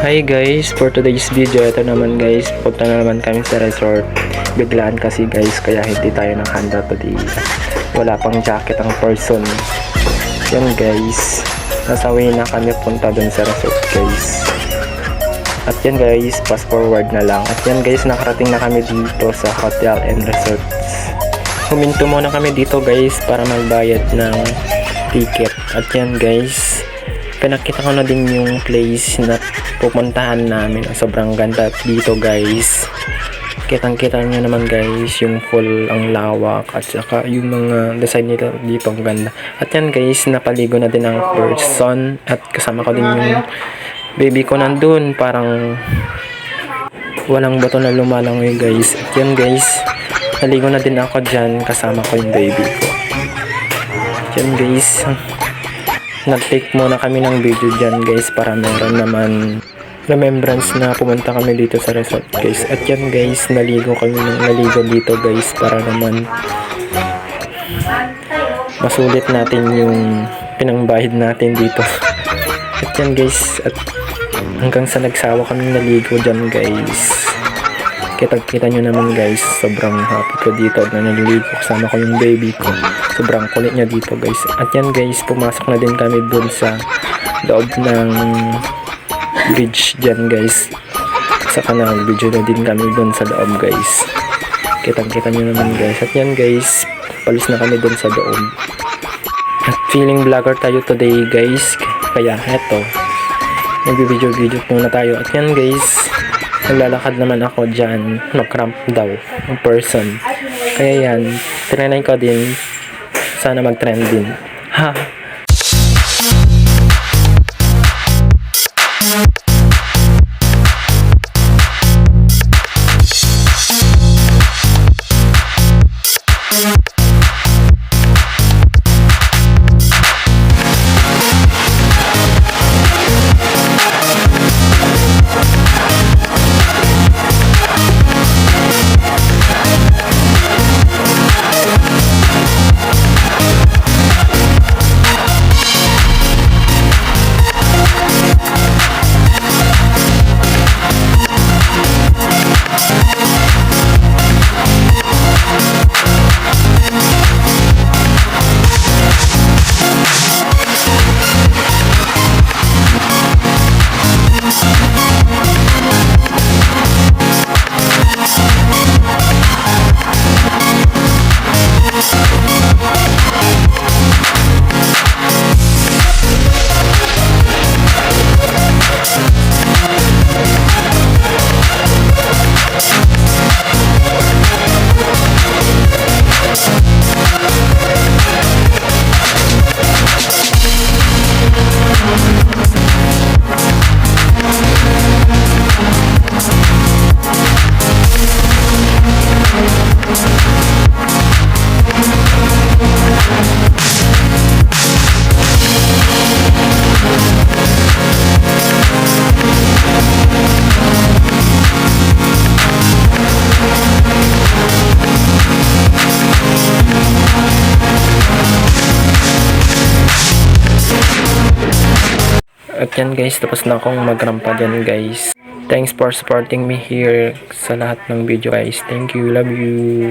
Hi guys, for today's video, ito naman guys, punta na naman kami sa resort. Biglaan kasi guys, kaya hindi tayo nakahanda today. Wala pang jacket ang person. Yan guys, nasa way na kami punta dun sa resort guys. At yan guys, fast forward na lang. At yan guys, nakarating na kami dito sa hotel and resorts. Huminto muna kami dito guys para magbayad ng ticket. At yan guys, pinakita ko na din yung place na pupuntahan namin. Sobrang ganda dito guys. Kitang-kita nyo naman guys yung full ang lawak at saka yung mga design nito dito ang ganda. At yan guys, napaligo na din ang person at kasama ko din yung baby ko nandun. Parang walang bato na lumalangoy guys. At yan guys, naligo na din ako dyan kasama ko yung baby ko. At yan guys, nag-take muna kami ng video dyan guys para meron naman remembrance na pumunta kami dito sa resort guys. At yan guys, naligo dito guys para naman masulit natin yung pinangbayad natin dito. At yan guys, at hanggang sa nagsawa kami naligo dyan guys. Kita nyo naman guys, sobrang happy ko dito na naliligo kasama ko yung baby ko. Sobrang kulit niya dito guys. At yan guys, pumasok na din kami dun sa loob ng bridge dyan guys. Saka nag-video na din kami dun sa loob guys. Kita nyo naman guys. At yan guys, palis na kami dun sa loob. At feeling vlogger tayo today guys. Kaya eto, nag-video muna tayo. At yan guys, naglalakad naman ako dyan, cramp daw ang person. Kaya yan, trinay ko din, sana mag-trend din. Ha! At yan guys, tapos na akong magrampa dyan guys. Thanks for supporting me here sa lahat ng video guys. Thank you, love you.